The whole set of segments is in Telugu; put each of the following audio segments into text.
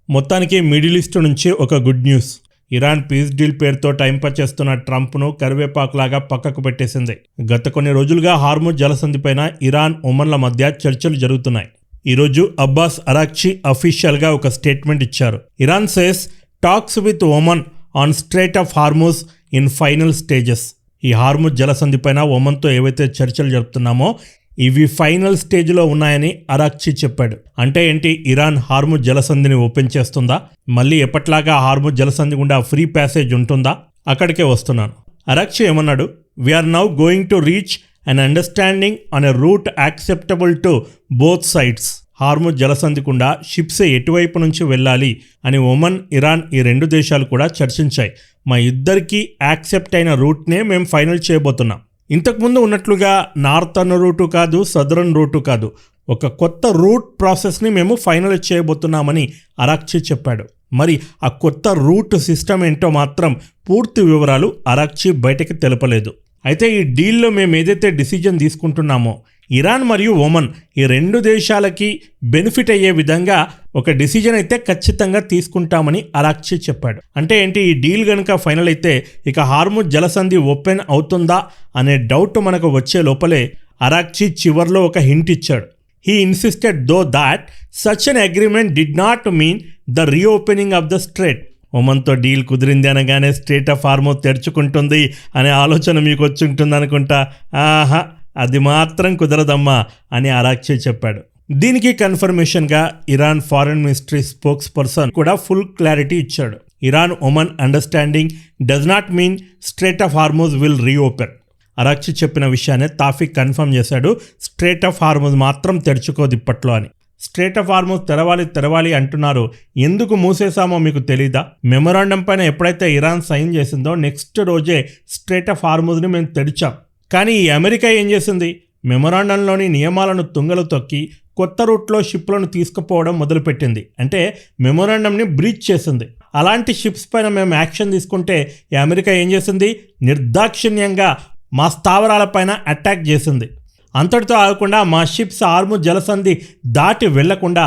మొత్తానికి మిడిల్ ఈస్ట్ నుంచి ఒక good news. Iran piece deal పేరుతో టైంపాస్ చేస్తున్న ట్రంప్ను కరివేపాకులాగా పక్కకు పెట్టేసింది. గత కొన్ని రోజులుగా హార్ముజ్ జలసంధిపైన ఇరాన్, ఒమన్ల మధ్య చర్చలు జరుగుతున్నాయి. ఈరోజు అబ్బాస్ అరాక్చి అఫీషియల్గా ఒక స్టేట్మెంట్ ఇచ్చారు. Iran says talks with Oman on straight of Hormuz in final stages. ఈ హార్ముజ్ జలసంధిపైన ఒమన్తో ఏవైతే చర్చలు జరుపుతున్నామో ఇవి ఫైనల్ స్టేజ్లో ఉన్నాయని అరాక్చి చెప్పాడు. అంటే ఏంటి? ఇరాన్ హార్ముజ్ జలసంధిని ఓపెన్ చేస్తుందా? మళ్ళీ ఎప్పట్లాగా హార్ముజ్ జలసంధి గుండా ఫ్రీ ప్యాసేజ్ ఉంటుందా? అక్కడికే వస్తున్నాను. అరాక్చి ఏమన్నాడు? We are now going to reach an understanding on a route acceptable to both sides. Hormuz జలసంధి గుండా షిప్స్ ఎటువైపు నుంచి వెళ్ళాలి అని ఒమన్, ఇరాన్ ఈ రెండు దేశాలు కూడా చర్చించాయి. మా ఇద్దరికీ యాక్సెప్ట్ అయిన రూట్నే మేము ఫైనల్ చేయబోతున్నాం. ఇంతకుముందు ఉన్నట్లుగా నార్థర్న్ రూటు కాదు, సదరన్ రూటు కాదు, ఒక కొత్త రూట్ ప్రాసెస్ని మేము ఫైనల్ చేయబోతున్నామని అరాక్చి చెప్పాడు. మరి ఆ కొత్త రూట్ సిస్టమ్ ఏంటో మాత్రం పూర్తి వివరాలు అరాక్చి బయటకి తెలపలేదు. అయితే ఈ డీల్లో మేము ఏదైతే డిసిజన్ తీసుకుంటున్నామో ఇరాన్ మరియు ఒమన్ ఈ రెండు దేశాలకి బెనిఫిట్ అయ్యే విధంగా ఒక డిసిజన్ అయితే ఖచ్చితంగా తీసుకుంటామని అరాక్చి చెప్పాడు. అంటే ఏంటి? ఈ డీల్ కనుక ఫైనల్ అయితే ఇక హార్ముజ్ జలసంధి ఓపెన్ అవుతుందా అనే డౌట్ మనకు వచ్చే లోపలే అరాక్చి చివర్లో ఒక హింట్ ఇచ్చాడు. He insisted though that such an agreement did not mean the reopening of the strait. ఒమన్తో డీల్ కుదిరింది అనగానే స్ట్రైట్ ఆఫ్ హార్ముజ్ తెరుచుకుంటుంది అనే ఆలోచన మీకు వచ్చి ఉంటుంది అనుకుంటా. ఆహా, అది మాత్రం కుదరదమ్మా అని అరాక్చి చెప్పాడు. దీనికి కన్ఫర్మేషన్గా Iran foreign ministry spokesperson కూడా ఫుల్ క్లారిటీ ఇచ్చాడు. Iran Oman understanding does not mean strait of Hormuz will reopen. Araghchi చెప్పిన విషయాన్ని తాఫిక్ కన్ఫర్మ్ చేశాడు. స్ట్రైట్ ఆఫ్ హార్ముజ్ మాత్రం తెరుచుకోదు ఇప్పట్లో అని. స్ట్రైట్ ఆఫ్ హార్ముజ్ తెరవాలి అంటున్నారు. ఎందుకు మూసేశామో మీకు తెలీదా? మెమొరాండం పైన ఎప్పుడైతే ఇరాన్ సైన్ చేసిందో నెక్స్ట్ రోజే స్ట్రైట్ ఆఫ్ హార్ముజ్ని మేము తెరిచాం. కానీ ఈ అమెరికా ఏం చేసింది? మెమొరాండంలోని నియమాలను తుంగలు తొక్కి కొత్త రూట్లో షిప్లను తీసుకుపోవడం మొదలుపెట్టింది. అంటే మెమొరాండంని బ్రీచ్ చేసింది. అలాంటి షిప్స్ పైన మేము యాక్షన్ తీసుకుంటే ఈ అమెరికా ఏం చేసింది? నిర్దాక్షిణ్యంగా మా స్థావరాలపైన అటాక్ చేసింది. అంతటితో ఆగకుండా మా షిప్స్ హార్ముజ్ జలసంధి దాటి వెళ్లకుండా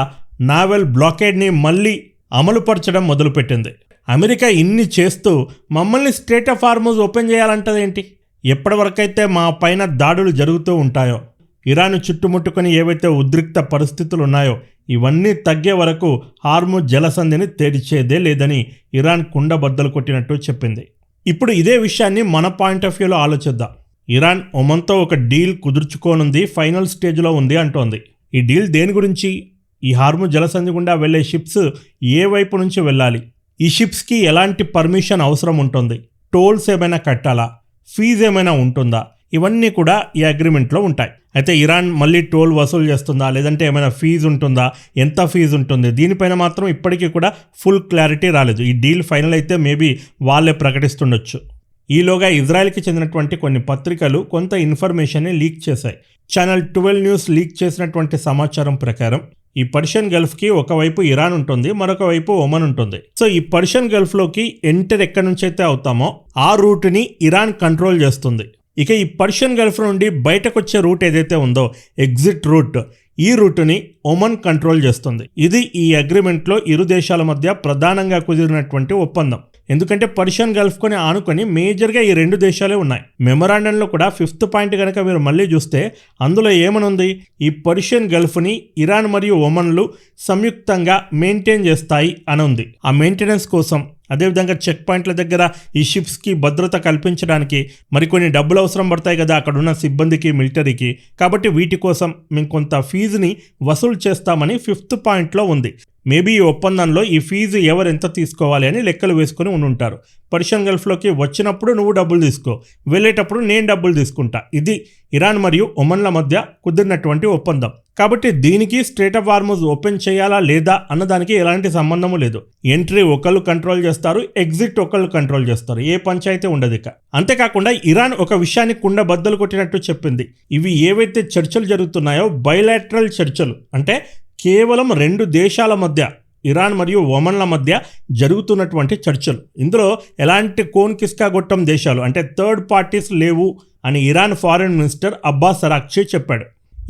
నావెల్ బ్లాకేడ్ని మళ్ళీ అమలుపరచడం మొదలుపెట్టింది. అమెరికా ఇన్ని చేస్తూ మమ్మల్ని స్ట్రైట్ ఆఫ్ హార్ముజ్ ఓపెన్ చేయాలంటదేంటి? ఎప్పటివరకైతే మా పైన దాడులు జరుగుతూ ఉంటాయో, ఇరాన్ చుట్టుముట్టుకొని ఏవైతే ఉద్రిక్త పరిస్థితులు ఉన్నాయో ఇవన్నీ తగ్గే వరకు హార్ముజ్ జలసంధిని తెరిచేదే లేదని ఇరాన్ కుండబద్దలు కొట్టినట్టు చెప్పింది. ఇప్పుడు ఇదే విషయాన్ని మన పాయింట్ ఆఫ్ వ్యూలో ఆలోచిద్దాం. ఇరాన్ ఒమన్తో ఒక డీల్ కుదుర్చుకోనుంది, ఫైనల్ స్టేజ్లో ఉంది అంటోంది. ఈ డీల్ దేని గురించి? ఈ హార్ముజ్ జలసంధి గుండా వెళ్లే షిప్స్ ఏ వైపు నుంచి వెళ్ళాలి? ఈ షిప్స్కి ఎలాంటి పర్మిషన్ అవసరం ఉంటుంది? టోల్స్ ఏమైనా కట్టాలా? ఫీజు ఏమైనా ఉంటుందా? ఇవన్నీ కూడా ఈ అగ్రిమెంట్లో ఉంటాయి. అయితే ఇరాన్ మళ్ళీ టోల్ వసూలు చేస్తుందా, లేదంటే ఏమైనా ఫీజు ఉంటుందా, ఎంత ఫీజు ఉంటుంది? దీనిపైన మాత్రం ఇప్పటికీ కూడా ఫుల్ క్లారిటీ రాలేదు. ఈ డీల్ ఫైనల్ అయితే మేబీ వాళ్ళే ప్రకటిస్తుండొచ్చు. ఈలోగా ఇజ్రాయెల్కి చెందినటువంటి కొన్ని పత్రికలు కొంత ఇన్ఫర్మేషన్ని లీక్ చేశాయి. ఛానల్ 12 న్యూస్ లీక్ చేసినటువంటి సమాచారం ప్రకారం ఈ పర్షియన్ గల్ఫ్కి ఒకవైపు ఇరాన్ ఉంటుంది, మరొక వైపు ఒమన్ ఉంటుంది. సో ఈ పర్షియన్ గల్ఫ్లోకి ఎంటర్ ఎక్కడి నుంచి అయితే అవుతామో ఆ రూట్ని ఇరాన్ కంట్రోల్ చేస్తుంది. ఇక ఈ పర్షియన్ గల్ఫ్ నుండి బయటకు వచ్చే రూట్ ఏదైతే ఉందో ఎగ్జిట్ రూట్, ఈ రూట్ని ఒమన్ కంట్రోల్ చేస్తుంది. ఇది ఈ అగ్రిమెంట్లో ఇరు దేశాల మధ్య ప్రధానంగా కుదిరినటువంటి ఒప్పందం. ఎందుకంటే పర్షియన్ గల్ఫ్ని ఆనుకొని మేజర్గా ఈ రెండు దేశాలే ఉన్నాయి. మెమొరాండంలో కూడా 5th పాయింట్ కనుక మీరు మళ్ళీ చూస్తే అందులో ఏమనుంది? ఈ పర్షియన్ గల్ఫ్ని ఇరాన్ మరియు ఒమన్లు సంయుక్తంగా మెయింటైన్ చేస్తాయి అని ఉంది. ఆ మెయింటెనెన్స్ కోసం, అదేవిధంగా చెక్ పాయింట్ల దగ్గర ఈ షిప్స్కి భద్రత కల్పించడానికి మరికొన్ని డబ్బులు అవసరం పడతాయి కదా అక్కడ ఉన్న సిబ్బందికి, మిలిటరీకి. కాబట్టి వీటి కోసం మేము కొంత ఫీజుని వసూలు చేస్తామని 5th పాయింట్లో ఉంది. మేబీ ఈ ఒప్పందంలో ఈ ఫీజు ఎవరు ఎంత తీసుకోవాలి అని లెక్కలు వేసుకొని ఉంటారు. పర్షియన్ గల్ఫ్లోకి వచ్చినప్పుడు నువ్వు డబ్బులు తీసుకో, వెళ్ళేటప్పుడు నేను డబ్బులు తీసుకుంటా. ఇది ఇరాన్ మరియు ఒమన్ల మధ్య కుదిరినటువంటి ఒప్పందం. కాబట్టి దీనికి స్ట్రైట్ ఆఫ్ హార్ముజ్ ఓపెన్ చేయాలా లేదా అన్నదానికి ఎలాంటి సంబంధము లేదు. ఎంట్రీ ఒకళ్ళు కంట్రోల్ చేస్తారు, ఎగ్జిట్ ఒకళ్ళు కంట్రోల్ చేస్తారు. ఏ పంచాయితీ ఉండదు ఇక. అంతేకాకుండా ఇరాన్ ఒక విషయాన్ని కుండబద్దలు కొట్టినట్టు చెప్పింది. ఇవి ఏవైతే చర్చలు జరుగుతున్నాయో బైలాటరల్ చర్చలు, అంటే కేవలం రెండు దేశాల మధ్య, ఇరాన్ మరియు ఒమన్ల మధ్య జరుగుతున్నటువంటి చర్చలు. ఇందులో ఎలాంటి కోన్ కిస్కా గొట్టం దేశాలు అంటే థర్డ్ పార్టీస్ లేవు అని ఇరాన్ ఫారెన్ మినిస్టర్ అబ్బాస్ అరాక్చి చెప్పాడు.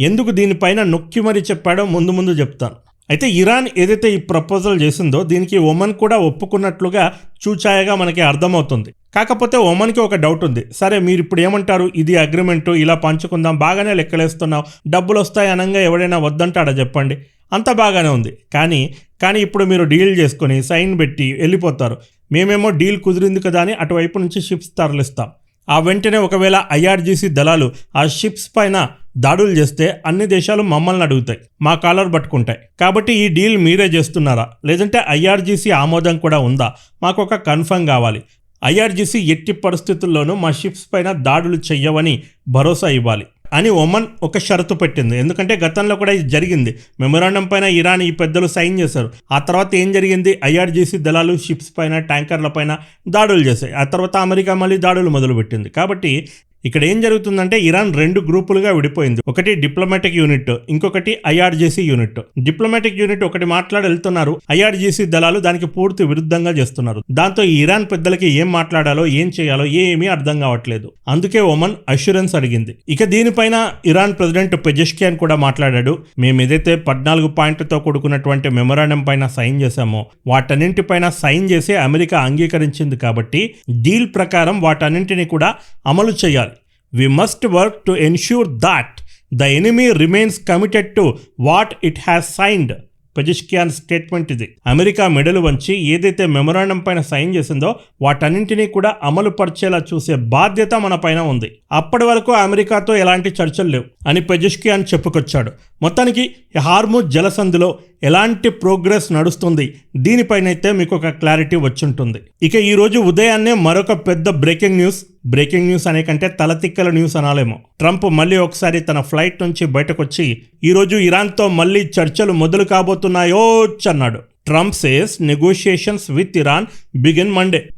ఎందుకు దీనిపైన నొక్కి మరీ చెప్పాడో ముందు చెప్తాను. అయితే ఇరాన్ ఏదైతే ఈ ప్రపోజల్ చేసిందో దీనికి ఒమన్ కూడా ఒప్పుకున్నట్లుగా చూచాయగా మనకి అర్థమవుతుంది. కాకపోతే ఒమన్కి ఒక డౌట్ ఉంది. సరే మీరు ఇప్పుడు ఏమంటారు, ఇది అగ్రిమెంటు, ఇలా పంచుకుందాం, బాగానే లెక్కలేస్తున్నావు, డబ్బులు వస్తాయి అనంగా ఎవడైనా వద్దంటాడా చెప్పండి, అంత బాగానే ఉంది. కానీ ఇప్పుడు మీరు డీల్ చేసుకొని సైన్ పెట్టి వెళ్ళిపోతారు. మేమేమో డీల్ కుదిరింది కదా అని అటువైపు నుంచి షిప్స్ తరలిస్తాం. ఆ వెంటనే ఒకవేళ IRGC దళాలు ఆ షిప్స్ పైన దాడులు చేస్తే అన్ని దేశాలు మమ్మల్ని అడుగుతాయి, మా కాలర్ పట్టుకుంటాయి. కాబట్టి ఈ డీల్ మీరే చేస్తున్నారా, లేదంటే IRGC ఆమోదం కూడా ఉందా, మాకు ఒక కన్ఫర్మ్ కావాలి. IRGC ఎట్టి పరిస్థితుల్లోనూ మా షిప్స్ పైన దాడులు చెయ్యవని భరోసా ఇవ్వాలి అని ఒమన్ ఒక షరతు పెట్టింది. ఎందుకంటే గతంలో కూడా ఇది జరిగింది. మెమొరాండం పైన ఇరాన్ ఈ పెద్దలు సైన్ చేశారు. ఆ తర్వాత ఏం జరిగింది, IRGC దళాలు షిప్స్ పైన, ట్యాంకర్ల పైన దాడులు చేశాయి. ఆ తర్వాత అమెరికా మళ్ళీ దాడులు మొదలుపెట్టింది. కాబట్టి ఇక్కడ ఏం జరుగుతుందంటే ఇరాన్ 2 గ్రూపులుగా విడిపోయింది. ఒకటి డిప్లొమాటిక్ యూనిట్, ఇంకొకటి IRGC యూనిట్. డిప్లొమాటిక్ యూనిట్ ఒకటి మాట్లాడి వెళ్తున్నారు, IRGC దళాలు దానికి పూర్తి విరుద్ధంగా చేస్తున్నారు. దాంతో ఇరాన్ పెద్దలకి ఏం మాట్లాడాలో ఏం చేయాలో ఏమీ అర్థం కావట్లేదు. అందుకే ఒమన్ అష్యూరెన్స్ అడిగింది. ఇక దీనిపైన ఇరాన్ ప్రెసిడెంట్ పెజెష్కియాన్ కూడా మాట్లాడాడు. మేము ఏదైతే 14 పాయింట్లతో కూడుకున్నటువంటి మెమొరాండం పైన సైన్ చేశామో వాటన్నింటిపైన సైన్ చేసి అమెరికా అంగీకరించింది. కాబట్టి డీల్ ప్రకారం వాటన్నింటినీ కూడా అమలు చేయాలి. We must work to ensure that the enemy remains committed to what it has signed. Pezeshkian statement ఇది. అమెరికా మెడలు వంచి ఏదైతే మెమొరాండం పైన సైన్ చేసిందో వాటన్నింటినీ కూడా అమలు పరిచేలా చూసే బాధ్యత మన పైన ఉంది. అప్పటి వరకు అమెరికాతో ఎలాంటి చర్చలు లేవు అని పెజెష్కియాన్ చెప్పుకొచ్చాడు. మొత్తానికి హార్ముజ్ జలసంధిలో ఎలాంటి ప్రోగ్రెస్ నడుస్తుంది దీనిపైనైతే మీకు ఒక క్లారిటీ వచ్చుంటుంది. ఇక ఈరోజు ఉదయాన్నే మరొక పెద్ద బ్రేకింగ్ న్యూస్ అనే కంటే తలతిక్కల న్యూస్ అనాలేమో. ట్రంప్ మళ్ళీ ఒకసారి తన ఫ్లైట్ నుంచి బయటకొచ్చి ఈరోజు ఇరాన్తో మళ్ళీ చర్చలు మొదలు కాబోతున్నాయో అన్నాడు. Trump says negotiations with Iran begin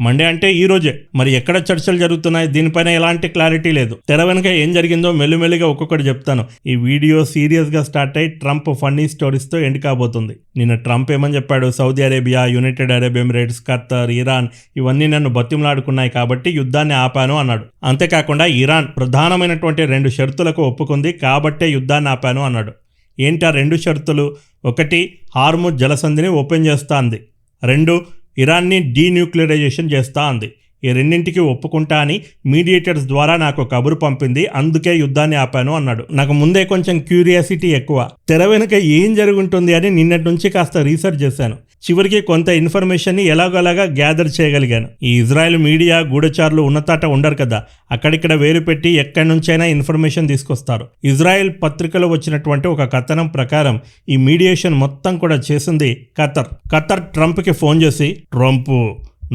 Monday అంటే ఈ రోజే. మరి ఎక్కడ చర్చలు జరుగుతున్నాయి దీనిపైన ఎలాంటి క్లారిటీ లేదు. తెర వెనక ఏం జరిగిందో మెల్లిమెల్లిగా ఒక్కొక్కటి చెప్తాను. ఈ వీడియో సీరియస్ గా స్టార్ట్ అయ్యి ట్రంప్ ఫన్నీ స్టోరీస్ తో ఎండ్ కాబోతుంది. నిన్న ట్రంప్ ఏమని చెప్పాడు, Saudi Arabia, United Arab Emirates, Khattar, Iran ఇవన్నీ నన్ను బతిమలాడుకున్నాయి కాబట్టి యుద్ధాన్ని ఆపాను అన్నాడు. అంతేకాకుండా ఇరాన్ ప్రధానమైనటువంటి 2 షరతులకు ఒప్పుకుంది కాబట్టే యుద్ధాన్ని ఆపాను అన్నాడు. ఏంటి ఆ 2 షరతులు? 1 హార్ముజ్ జలసంధిని ఓపెన్ చేస్తా అంది. 2 ఇరాన్ని డీన్యూక్లియరైజేషన్ చేస్తా అంది. ఈ రెండింటికి ఒప్పుకుంటా అని మీడియేటర్స్ ద్వారా నాకు కబురు పంపింది, అందుకే యుద్ధాన్ని ఆపాను అన్నాడు. నాకు ముందే కొంచెం క్యూరియాసిటీ ఎక్కువ. తెర వెనుక ఏం జరుగుంటుంది అని నిన్నటి నుంచి కాస్త రీసెర్చ్ చేశాను. చివరికి కొంత ఇన్ఫర్మేషన్ని ఎలాగోలాగా గ్యాదర్ చేయగలిగాను. ఈ ఇజ్రాయెల్ మీడియా గూఢచారులు ఉన్నతాట ఉండరు కదా, అక్కడిక్కడ వేలు పెట్టి ఎక్కడి నుంచైనా ఇన్ఫర్మేషన్ తీసుకొస్తారు. ఇజ్రాయెల్ పత్రికలో వచ్చినటువంటి ఒక కథనం ప్రకారం ఈ మీడియేషన్ మొత్తం కూడా చేసింది ఖత్తర్ ట్రంప్కి ఫోన్ చేసి, ట్రంప్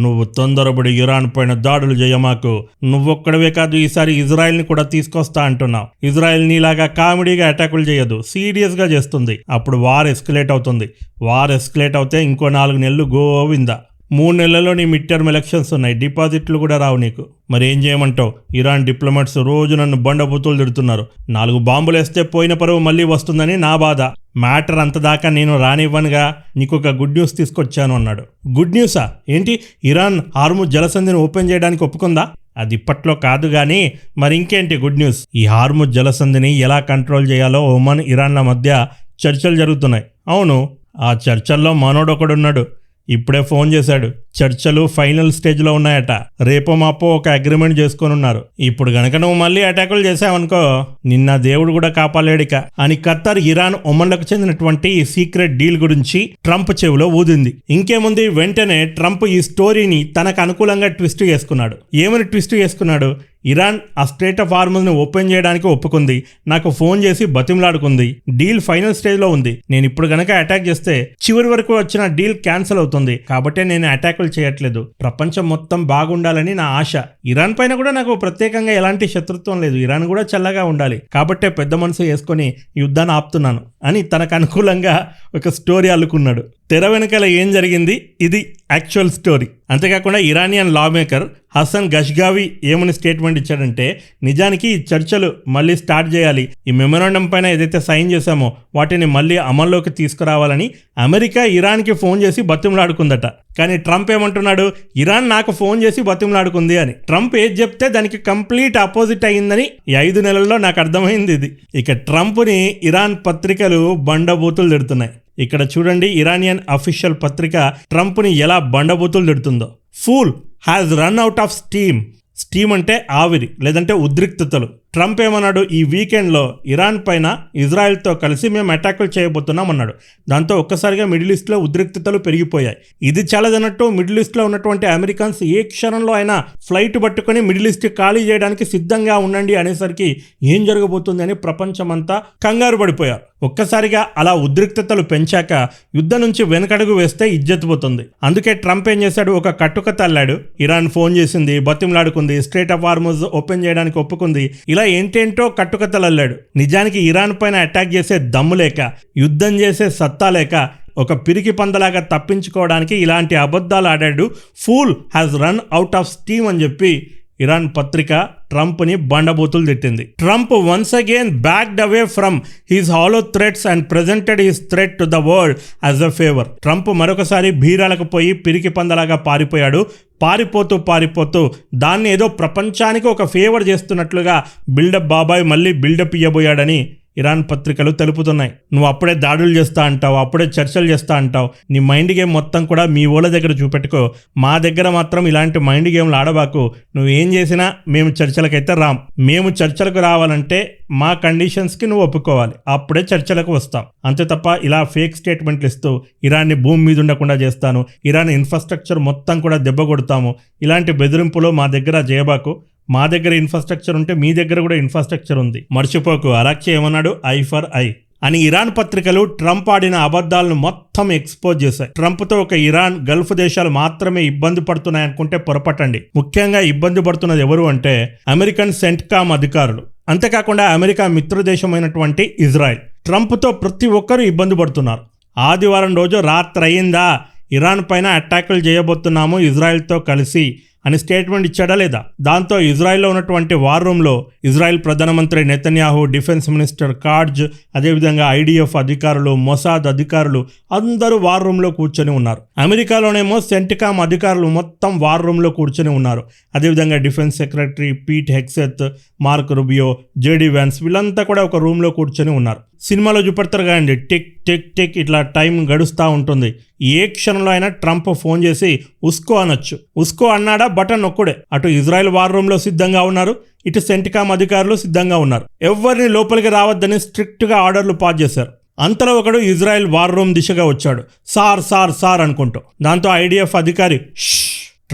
నువ్వు తొందరపడి ఇరాన్ పైన దాడులు చేయమాకు, నువ్వొక్కడవే కాదు ఈసారి ఇజ్రాయెల్ని కూడా తీసుకొస్తా అంటున్నావు. ఇజ్రాయెల్ నీలాగా కామెడీగా అటాకులు చేయదు, సీరియస్గా చేస్తుంది. అప్పుడు వార్ ఎస్కలేట్ అవుతుంది. వార్ ఎస్కలేట్ అవుతే ఇంకో 4 నెలలు గోవిందా. 3 నెలల్లో నీ మిడ్ టర్మ్ ఎలక్షన్స్ ఉన్నాయి, డిపాజిట్లు కూడా రావు నీకు. మరి ఏం చేయమంటావు? ఇరాన్ డిప్లొమాట్స్ రోజు నన్ను బండబూతులు తిడుతున్నారు. 4 బాంబులు వేస్తే పోయిన పరువు మళ్ళీ వస్తుందని నా బాధ. మ్యాటర్ అంతదాకా నేను రానివ్వనుగా, నీకు ఒక గుడ్ న్యూస్ తీసుకొచ్చాను అన్నాడు. గుడ్ న్యూసా? ఏంటి? ఇరాన్ హార్ముజ్ జలసంధిని ఓపెన్ చేయడానికి ఒప్పుకుందా? అది ఇప్పట్లో కాదు కానీ మరి ఇంకేంటి గుడ్ న్యూస్? ఈ హార్ముజ్ జలసంధిని ఎలా కంట్రోల్ చేయాలో ఒమన్ ఇరాన్ల మధ్య చర్చలు జరుగుతున్నాయి. అవును, ఆ చర్చల్లో మనోడొకడున్నాడు, ఇప్పుడే ఫోన్ చేశాడు. చర్చలు ఫైనల్ స్టేజ్లో ఉన్నాయట. రేపో మాపో ఒక అగ్రిమెంట్ చేసుకొని ఉన్నారు. ఇప్పుడు గనక నువ్వు మళ్ళీ అటాకులు చేసావనుకో నిన్న దేవుడు కూడా కాపాలేడిక అని ఖత్తర్, ఇరాన్, ఒమన్లకు చెందినటువంటి ఈ సీక్రెట్ డీల్ గురించి ట్రంప్ చెవిలో ఊదింది. ఇంకేముంది, వెంటనే ట్రంప్ ఈ స్టోరీని తనకు అనుకూలంగా ట్విస్ట్ చేసుకున్నాడు. ఏమని ట్విస్ట్ చేసుకున్నాడు? ఇరాన్ ఆ స్ట్రేట్ ఆఫ్ హార్ముజ్ని ఓపెన్ చేయడానికి ఒప్పుకుంది, నాకు ఫోన్ చేసి బతిమలాడుకుంది, డీల్ ఫైనల్ స్టేజ్లో ఉంది. నేను ఇప్పుడు గనక అటాక్ చేస్తే చివరి వరకు వచ్చిన డీల్ క్యాన్సిల్ అవుతుంది. కాబట్టే నేను అటాకులు చేయట్లేదు. ప్రపంచం మొత్తం బాగుండాలని నా ఆశ. ఇరాన్ పైన కూడా నాకు ప్రత్యేకంగా ఎలాంటి శత్రుత్వం లేదు. ఇరాన్ కూడా చల్లగా ఉండాలి. కాబట్టే పెద్ద మనసు వేసుకొని యుద్ధాన్ని ఆపుతున్నాను అని తనకు అనుకూలంగా ఒక స్టోరీ అల్లుకున్నాడు. తెర వెనకాల ఏం జరిగింది, ఇది యాక్చువల్ స్టోరీ. అంతేకాకుండా ఇరానియన్ లా మేకర్ హసన్ గష్గావి ఏమని స్టేట్మెంట్ ఇచ్చాడంటే, నిజానికి ఈ చర్చలు మళ్ళీ స్టార్ట్ చేయాలి, ఈ మెమొరాండం పైన ఏదైతే సైన్ చేశామో వాటిని మళ్ళీ అమల్లోకి తీసుకురావాలని అమెరికా ఇరాన్కి ఫోన్ చేసి బతిమలాడుకుందట. కానీ ట్రంప్ ఏమంటున్నాడు, ఇరాన్ నాకు ఫోన్ చేసి బతిమలాడుకుంది అని. ట్రంప్ ఏది చెప్తే దానికి కంప్లీట్ ఆపోజిట్ అయ్యిందని ఈ 5 నెలల్లో నాకు అర్థమైంది ఇది. ఇక ట్రంప్ని ఇరాన్ పత్రికలు బండబూతులు తిడుతున్నాయి. ఇక్కడ చూడండి ఇరానియన్ అఫీషియల్ పత్రిక ట్రంప్ని ఎలా బండబూతులు తిడుతుందో. Fool has run out of steam అంటే ఆవిరి లేదంటే ఉద్రిక్తతలు. ట్రంప్ ఏమన్నాడు, ఈ వీకెండ్లో ఇరాన్ పైన ఇజ్రాయెల్తో కలిసి మేము అటాకులు చేయబోతున్నాం అన్నాడు. దాంతో ఒక్కసారిగా మిడిల్ ఈస్ట్లో ఉద్రిక్తతలు పెరిగిపోయాయి. ఇది చాలదన్నట్టు మిడిల్ ఈస్ట్లో ఉన్నటువంటి అమెరికన్స్ ఏ క్షణంలో అయినా ఫ్లైట్ పట్టుకొని మిడిల్ ఈస్ట్ ఖాళీ చేయడానికి సిద్ధంగా ఉండండి అనేసరికి ఏం జరగబోతుంది అని ప్రపంచమంతా కంగారు పడిపోయారు. ఒక్కసారిగా అలా ఉద్రిక్తతలు పెంచాక యుద్ధం నుంచి వెనకడుగు వేస్తే ఇజ్జత్ పోతుంది. అందుకే ట్రంప్ ఏం చేశాడు, ఒక కట్టుకథ అల్లాడు. ఇరాన్ ఫోన్ చేసింది, బతిమలాడుకుంది, స్ట్రైట్ ఆఫ్ హార్ముజ్ ఓపెన్ చేయడానికి ఒప్పుకుంది. ఇలా ఏంటేంటో కట్టుకథలు అల్లాడు. నిజానికి ఇరాన్ పైన అటాక్ చేసే దమ్ము లేక, యుద్ధం చేసే సత్తా లేక, ఒక పిరికి పందలాగా తప్పించుకోవడానికి ఇలాంటి అబద్ధాలు ఆడాడు. Fool has run out of steam అని చెప్పి ఇరాన్ పత్రిక ట్రంప్ని బండబూతులు తిట్టింది. Trump once again backed away from his hollow threats and presented his threat to the world as a favour. ట్రంప్ మరొకసారి బీరాలకు పోయి పిరికి పందలాగా పారిపోయాడు. పారిపోతూ దాన్ని ఏదో ప్రపంచానికి ఒక ఫేవర్ చేస్తున్నట్లుగా బిల్డప్ బాబాయ్ మళ్ళీ బిల్డప్ ఇవ్వబోయాడని ఇరాన్ పత్రికలు తెలుపుతున్నాయి. నువ్వు అప్పుడే దాడులు చేస్తా అంటావు, అప్పుడే చర్చలు చేస్తా అంటావు. నీ మైండ్ గేమ్ మొత్తం కూడా మీ ఓళ్ళ దగ్గర చూపెట్టుకో. మా దగ్గర మాత్రం ఇలాంటి మైండ్ గేమ్లు ఆడబాకు. నువ్వు ఏం చేసినా మేము చర్చలకైతే రాం. మేము చర్చలకు రావాలంటే మా కండిషన్స్కి నువ్వు ఒప్పుకోవాలి, అప్పుడే చర్చలకు వస్తాం. అంతే తప్ప ఇలా ఫేక్ స్టేట్మెంట్లు ఇస్తూ ఇరాన్ని భూమి మీద ఉండకుండా చేస్తాను, ఇరాన్ ఇన్ఫ్రాస్ట్రక్చర్ మొత్తం కూడా దెబ్బ కొడతాము, ఇలాంటి బెదిరింపులు మా దగ్గర చేయబాకు. మా దగ్గర ఇన్ఫ్రాస్ట్రక్చర్ ఉంటే మీ దగ్గర కూడా ఇన్ఫ్రాస్ట్రక్చర్ ఉంది, మర్చిపోకు. అరాక్చి ఏమన్నాడు, ఐ ఫర్ ఐ అని ఇరాన్ పత్రికలు ట్రంప్ ఆడిన అబద్ధాలను మొత్తం ఎక్స్పోజ్ చేశాయి. ట్రంప్తో ఒక ఇరాన్, గల్ఫ్ దేశాలు మాత్రమే ఇబ్బంది పడుతున్నాయి అనుకుంటే పొరపటండి. ముఖ్యంగా ఇబ్బంది పడుతున్నది ఎవరు అంటే అమెరికన్ సెంట్కామ్ అధికారులు, అంతేకాకుండా అమెరికా మిత్రదేశమైనటువంటి ఇజ్రాయెల్. ట్రంప్తో ప్రతి ఒక్కరూ ఇబ్బంది పడుతున్నారు. ఆదివారం రోజు రాత్రి అయిందా, ఇరాన్ పైన అటాకులు చేయబోతున్నాము ఇజ్రాయెల్తో కలిసి అని స్టేట్మెంట్ ఇచ్చాడా లేదా? దాంతో ఇజ్రాయెల్లో ఉన్నటువంటి వార్ రూమ్లో ఇజ్రాయెల్ ప్రధానమంత్రి నెతన్యాహు, డిఫెన్స్ మినిస్టర్ కాడ్జ్, అదేవిధంగా ఐడిఎఫ్ అధికారులు, మొసాద్ అధికారులు అందరూ వార్ రూమ్లో కూర్చొని ఉన్నారు. అమెరికాలోనేమో సెంట్కామ్ అధికారులు మొత్తం వార్ రూమ్లో కూర్చొని ఉన్నారు. అదేవిధంగా defence secretary Pete Hegseth, Mark Rubio, JD Vance వీళ్ళంతా కూడా ఒక రూమ్లో కూర్చొని ఉన్నారు. సినిమాలో చూపెడతారు కదండి, టిక్ టిక్ టిక్ ఇట్లా టైం గడుస్తూ ఉంటుంది. ఏ క్షణంలో అయినా ట్రంప్ ఫోన్ చేసి ఉస్కో అనొచ్చు. ఉస్కో అన్నాడా, బటన్ నొక్కుడే. అటు ఇజ్రాయెల్ వార్ రూమ్లో సిద్ధంగా ఉన్నారు, ఇటు సెంట్కామ్ అధికారులు సిద్ధంగా ఉన్నారు. ఎవరిని లోపలికి రావద్దని స్ట్రిక్ట్గా ఆర్డర్లు పాస్ చేశారు. అంతలో ఒకడు ఇజ్రాయెల్ వార్ రూమ్ దిశగా వచ్చాడు, సార్ సార్ సార్ అనుకుంటూ. దాంతో ఐడిఎఫ్ అధికారి,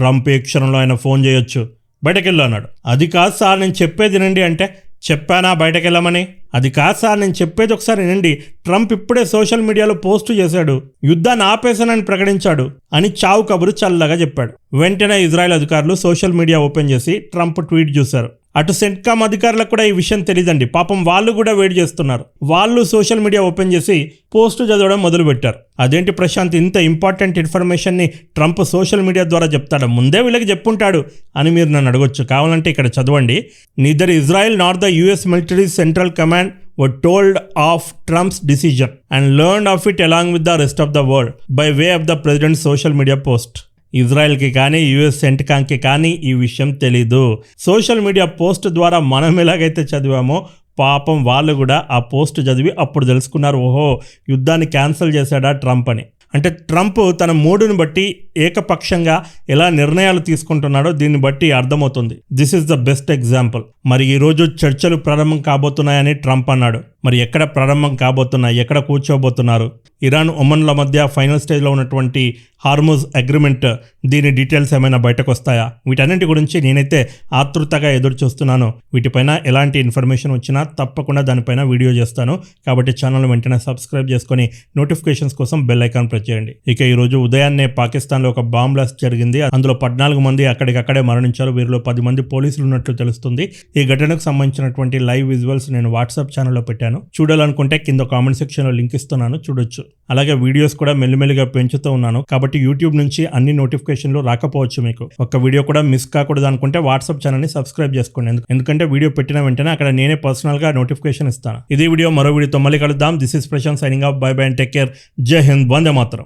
ట్రంప్ ఏ క్షణంలో ఆయన ఫోన్ చేయొచ్చు, బయటకెళ్ళు అన్నాడు. అది కాదు సార్ నేను చెప్పేది వినండి అంటే, చెప్పానా బయటకెళ్ళమని? అది కాదు సార్ నేను చెప్పేది ఒకసారి వినండి. ట్రంప్ ఇప్పుడే సోషల్ మీడియాలో పోస్ట్ చేశాడు, యుద్ధాన్ని ఆపేశానని ప్రకటించాడు అని చావు కబురు చల్లగా చెప్పాడు. వెంటనే ఇజ్రాయెల్ అధికారులు సోషల్ మీడియా ఓపెన్ చేసి ట్రంప్ ట్వీట్ చూశారు. అటు సెంట్కామ్ అధికారులకు కూడా ఈ విషయం తెలియదండి, పాపం వాళ్ళు కూడా వెయిట్ చేస్తున్నారు. వాళ్ళు సోషల్ మీడియా ఓపెన్ చేసి పోస్ట్ చదవడం మొదలుపెట్టారు. అదేంటి ప్రశాంత్, ఇంత ఇంపార్టెంట్ ఇన్ఫర్మేషన్ని ట్రంప్ సోషల్ మీడియా ద్వారా చెప్తాడు, ముందే వీళ్ళకి చెప్పుంటాడు అని మీరు నన్ను అడగొచ్చు. కావాలంటే ఇక్కడ చదవండి. Neither Israel not the US military central command were told of Trump's decision and learned of it along with the rest of the world by way of the president's social media post. ఇజ్రాయెల్కి కానీ యుఎస్ సెంట్కామ్కి కానీ ఈ విషయం తెలీదు. సోషల్ మీడియా పోస్ట్ ద్వారా మనం ఎలాగైతే చదివామో పాపం వాళ్ళు కూడా ఆ పోస్ట్ చదివి అప్పుడు తెలుసుకున్నారు, ఓహో యుద్ధాన్ని క్యాన్సిల్ చేశాడా ట్రంప్ అని. అంటే ట్రంప్ తన మూడుని బట్టి ఏకపక్షంగా ఎలా నిర్ణయాలు తీసుకుంటున్నాడో దీన్ని బట్టి అర్థమవుతుంది. This is the best example. మరి ఈరోజు చర్చలు ప్రారంభం కాబోతున్నాయని ట్రంప్ అన్నాడు. మరి ఎక్కడ ప్రారంభం కాబోతున్నాయి, ఎక్కడ కూర్చోబోతున్నారు? ఇరాన్, ఒమన్ల మధ్య ఫైనల్ స్టేజ్లో ఉన్నటువంటి హార్ముజ్ అగ్రిమెంట్, దీని డీటెయిల్స్ ఏమైనా బయటకు వస్తాయా? వీటన్నింటి గురించి నేనైతే ఆతృతగా ఎదురు చూస్తున్నాను. వీటిపైన ఎలాంటి ఇన్ఫర్మేషన్ వచ్చినా తప్పకుండా దానిపైన వీడియో చేస్తాను. కాబట్టి ఛానల్ వెంటనే సబ్స్క్రైబ్ చేసుకొని నోటిఫికేషన్స్ కోసం బెల్ ఐకాన్ ప్రెస్ చేయండి. ఇక ఈరోజు ఉదయాన్నే పాకిస్తాన్లో ఒక బాంబ్ బ్లాస్ట్ జరిగింది. అందులో 14 మంది అక్కడికక్కడే మరణించారు. వీరిలో 10 మంది పోలీసులు ఉన్నట్లు తెలుస్తుంది. ఈ ఘటనకు సంబంధించినటువంటి లైవ్ విజువల్స్ నేను వాట్సాప్ ఛానల్లో పెట్టాను. చూడాలనుకుంటే కింద కామెంట్ సెక్షన్లో లింక్ ఇస్తున్నాను, చూడొచ్చు. అలాగే వీడియోస్ కూడా మెల్లిమెల్లిగా పెంచుతూ ఉన్నాను. కాబట్టి యూట్యూబ్ నుంచి అన్ని నోటిఫికేషన్లు రాకపోవచ్చు. మీకు ఒక వీడియో కూడా మిస్ కాకూడదు అనుకుంటే వాట్సాప్ ఛానల్ని సబ్స్క్రైబ్ చేసుకోండి. ఎందుకంటే వీడియో పెట్టిన వెంటనే అక్కడ నేనే పర్సనల్గా నోటిఫికేషన్ ఇస్తాను. ఇదే వీడియో మరో వీడియోతో మళ్ళీ కలుద్దాం. This is Prashant signing off. Bye bye and take care. Jai Hind. Vande Mataram.